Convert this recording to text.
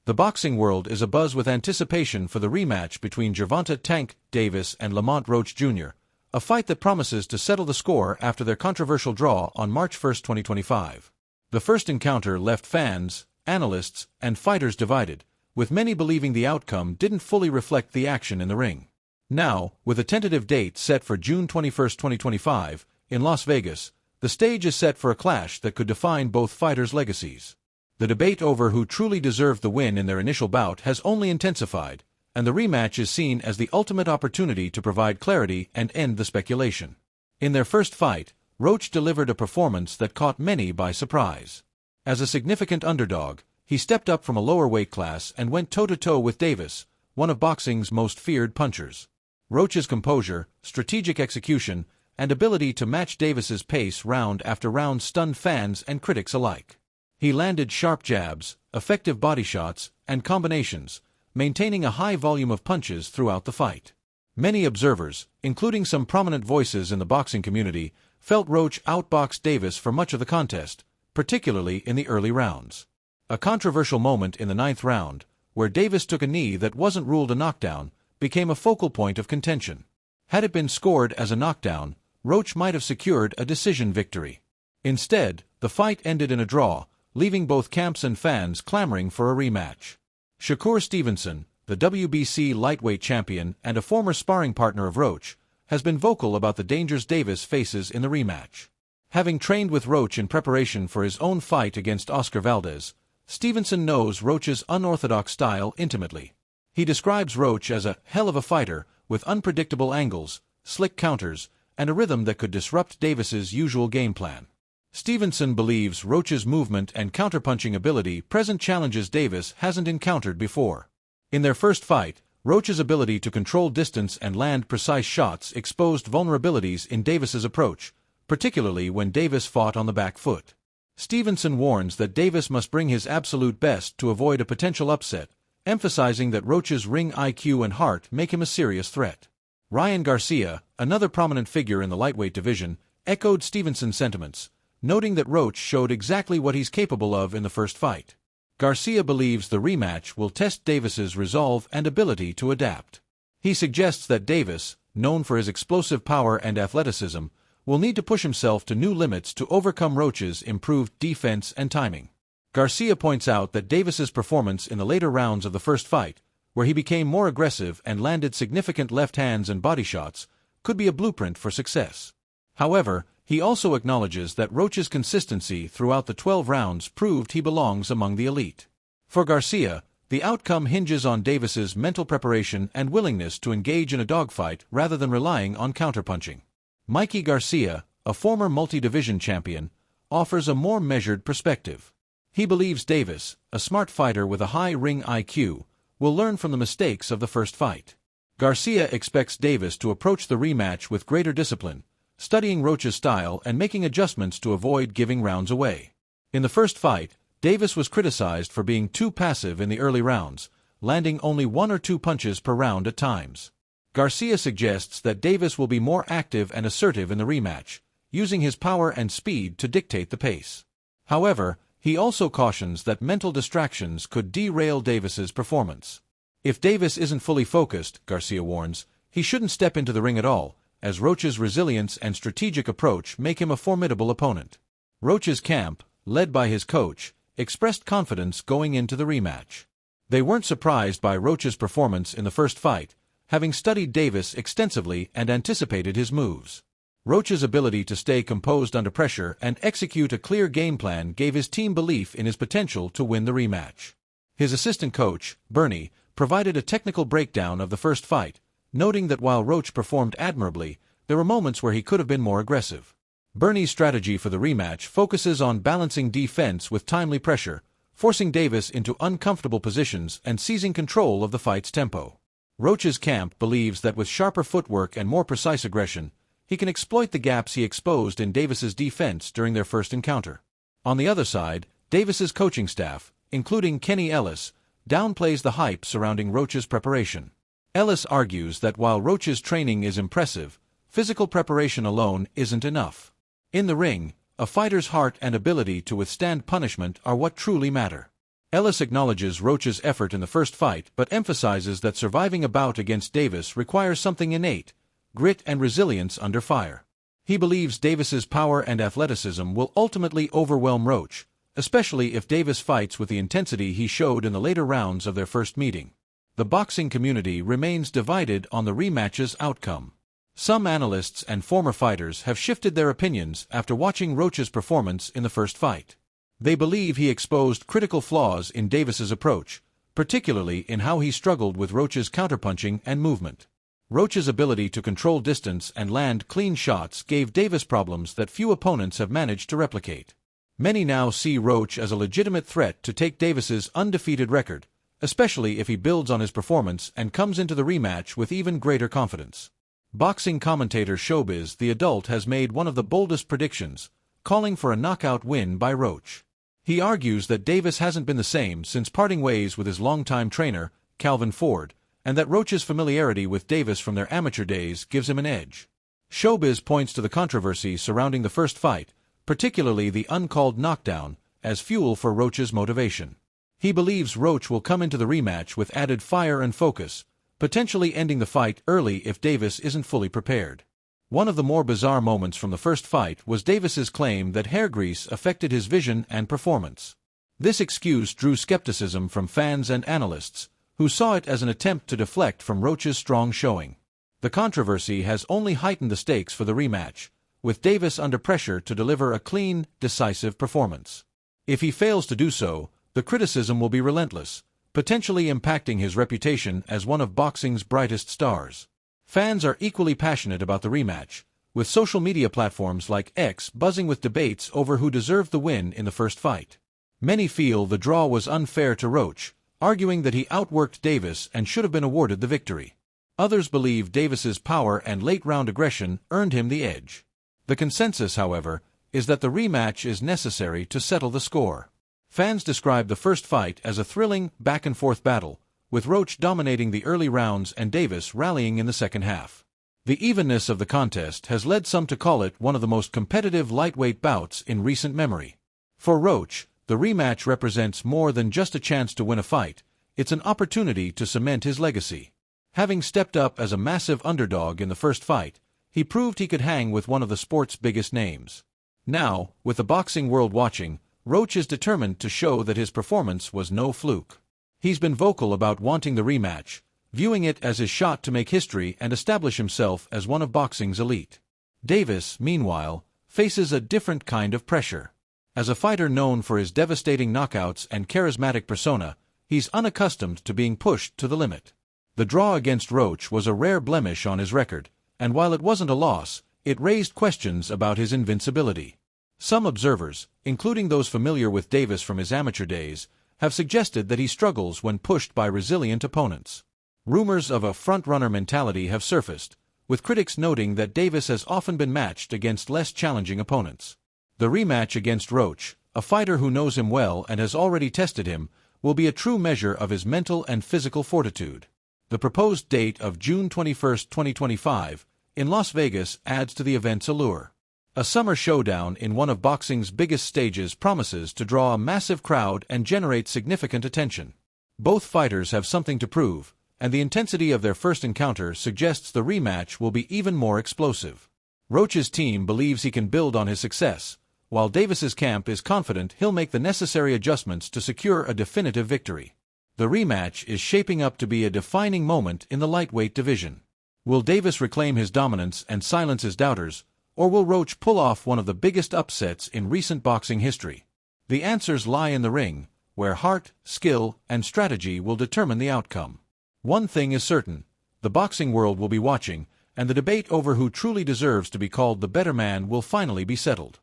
The boxing world is abuzz with anticipation for the rematch between Gervonta "Tank" Davis and Lamont Roach Jr., a fight that promises to settle the score after their controversial draw on March 1, 2025. The first encounter left fans, analysts, and fighters divided, with many believing the outcome didn't fully reflect the action in the ring. Now, with a tentative date set for June 21, 2025, in Las Vegas, the stage is set for a clash that could define both fighters' legacies. The debate over who truly deserved the win in their initial bout has only intensified, and the rematch is seen as the ultimate opportunity to provide clarity and end the speculation. In their first fight, Roach delivered a performance that caught many by surprise. As a significant underdog, he stepped up from a lower weight class and went toe-to-toe with Davis, one of boxing's most feared punchers. Roach's composure, strategic execution, and ability to match Davis's pace round after round stunned fans and critics alike. He landed sharp jabs, effective body shots, and combinations, maintaining a high volume of punches throughout the fight. Many observers, including some prominent voices in the boxing community, felt Roach outboxed Davis for much of the contest, particularly in the early rounds. A controversial moment in the 9th round, where Davis took a knee that wasn't ruled a knockdown, became a focal point of contention. Had it been scored as a knockdown, Roach might have secured a decision victory. Instead, the fight ended in a draw, leaving both camps and fans clamoring for a rematch. Shakur Stevenson, the WBC lightweight champion and a former sparring partner of Roach, has been vocal about the dangers Davis faces in the rematch. Having trained with Roach in preparation for his own fight against Oscar Valdez, Stevenson knows Roach's unorthodox style intimately. He describes Roach as a hell of a fighter with unpredictable angles, slick counters, and a rhythm that could disrupt Davis's usual game plan. Stevenson believes Roach's movement and counterpunching ability present challenges Davis hasn't encountered before. In their first fight, Roach's ability to control distance and land precise shots exposed vulnerabilities in Davis's approach, particularly when Davis fought on the back foot. Stevenson warns that Davis must bring his absolute best to avoid a potential upset, emphasizing that Roach's ring IQ and heart make him a serious threat. Ryan Garcia, another prominent figure in the lightweight division, echoed Stevenson's sentiments, noting that Roach showed exactly what he's capable of in the first fight. Garcia believes the rematch will test Davis's resolve and ability to adapt. He suggests that Davis, known for his explosive power and athleticism, will need to push himself to new limits to overcome Roach's improved defense and timing. Garcia points out that Davis's performance in the later rounds of the first fight, where he became more aggressive and landed significant left hands and body shots, could be a blueprint for success. However, he also acknowledges that Roach's consistency throughout the 12 rounds proved he belongs among the elite. For Garcia, the outcome hinges on Davis's mental preparation and willingness to engage in a dogfight rather than relying on counterpunching. Mikey Garcia, a former multi-division champion, offers a more measured perspective. He believes Davis, a smart fighter with a high ring IQ, will learn from the mistakes of the first fight. Garcia expects Davis to approach the rematch with greater discipline, studying Roach's style and making adjustments to avoid giving rounds away. In the first fight, Davis was criticized for being too passive in the early rounds, landing only 1 or 2 punches per round at times. Garcia suggests that Davis will be more active and assertive in the rematch, using his power and speed to dictate the pace. However, he also cautions that mental distractions could derail Davis's performance. If Davis isn't fully focused, Garcia warns, he shouldn't step into the ring at all, as Roach's resilience and strategic approach make him a formidable opponent. Roach's camp, led by his coach, expressed confidence going into the rematch. They weren't surprised by Roach's performance in the first fight, having studied Davis extensively and anticipated his moves. Roach's ability to stay composed under pressure and execute a clear game plan gave his team belief in his potential to win the rematch. His assistant coach, Bernie, provided a technical breakdown of the first fight, noting that while Roach performed admirably, there were moments where he could have been more aggressive. Bernie's strategy for the rematch focuses on balancing defense with timely pressure, forcing Davis into uncomfortable positions and seizing control of the fight's tempo. Roach's camp believes that with sharper footwork and more precise aggression, he can exploit the gaps he exposed in Davis's defense during their first encounter. On the other side, Davis's coaching staff, including Kenny Ellis, downplays the hype surrounding Roach's preparation. Ellis argues that while Roach's training is impressive, physical preparation alone isn't enough. In the ring, a fighter's heart and ability to withstand punishment are what truly matter. Ellis acknowledges Roach's effort in the first fight but emphasizes that surviving a bout against Davis requires something innate, grit and resilience under fire. He believes Davis's power and athleticism will ultimately overwhelm Roach, especially if Davis fights with the intensity he showed in the later rounds of their first meeting. The boxing community remains divided on the rematch's outcome. Some analysts and former fighters have shifted their opinions after watching Roach's performance in the first fight. They believe he exposed critical flaws in Davis's approach, particularly in how he struggled with Roach's counterpunching and movement. Roach's ability to control distance and land clean shots gave Davis problems that few opponents have managed to replicate. Many now see Roach as a legitimate threat to take Davis's undefeated record, especially if he builds on his performance and comes into the rematch with even greater confidence. Boxing commentator Showbiz the Adult has made one of the boldest predictions, calling for a knockout win by Roach. He argues that Davis hasn't been the same since parting ways with his longtime trainer, Calvin Ford, and that Roach's familiarity with Davis from their amateur days gives him an edge. Showbiz points to the controversy surrounding the first fight, particularly the uncalled knockdown, as fuel for Roach's motivation. He believes Roach will come into the rematch with added fire and focus, potentially ending the fight early if Davis isn't fully prepared. One of the more bizarre moments from the first fight was Davis's claim that hair grease affected his vision and performance. This excuse drew skepticism from fans and analysts, who saw it as an attempt to deflect from Roach's strong showing. The controversy has only heightened the stakes for the rematch, with Davis under pressure to deliver a clean, decisive performance. If he fails to do so, the criticism will be relentless, potentially impacting his reputation as one of boxing's brightest stars. Fans are equally passionate about the rematch, with social media platforms like X buzzing with debates over who deserved the win in the first fight. Many feel the draw was unfair to Roach, arguing that he outworked Davis and should have been awarded the victory. Others believe Davis's power and late-round aggression earned him the edge. The consensus, however, is that the rematch is necessary to settle the score. Fans describe the first fight as a thrilling, back-and-forth battle, with Roach dominating the early rounds and Davis rallying in the second half. The evenness of the contest has led some to call it one of the most competitive lightweight bouts in recent memory. For Roach, the rematch represents more than just a chance to win a fight, it's an opportunity to cement his legacy. Having stepped up as a massive underdog in the first fight, he proved he could hang with one of the sport's biggest names. Now, with the boxing world watching, Roach is determined to show that his performance was no fluke. He's been vocal about wanting the rematch, viewing it as his shot to make history and establish himself as one of boxing's elite. Davis, meanwhile, faces a different kind of pressure. As a fighter known for his devastating knockouts and charismatic persona, he's unaccustomed to being pushed to the limit. The draw against Roach was a rare blemish on his record, and while it wasn't a loss, it raised questions about his invincibility. Some observers, including those familiar with Davis from his amateur days, have suggested that he struggles when pushed by resilient opponents. Rumors of a front-runner mentality have surfaced, with critics noting that Davis has often been matched against less challenging opponents. The rematch against Roach, a fighter who knows him well and has already tested him, will be a true measure of his mental and physical fortitude. The proposed date of June 21, 2025, in Las Vegas adds to the event's allure. A summer showdown in one of boxing's biggest stages promises to draw a massive crowd and generate significant attention. Both fighters have something to prove, and the intensity of their first encounter suggests the rematch will be even more explosive. Roach's team believes he can build on his success, while Davis's camp is confident he'll make the necessary adjustments to secure a definitive victory. The rematch is shaping up to be a defining moment in the lightweight division. Will Davis reclaim his dominance and silence his doubters, or will Roach pull off one of the biggest upsets in recent boxing history? The answers lie in the ring, where heart, skill, and strategy will determine the outcome. One thing is certain, the boxing world will be watching, and the debate over who truly deserves to be called the better man will finally be settled.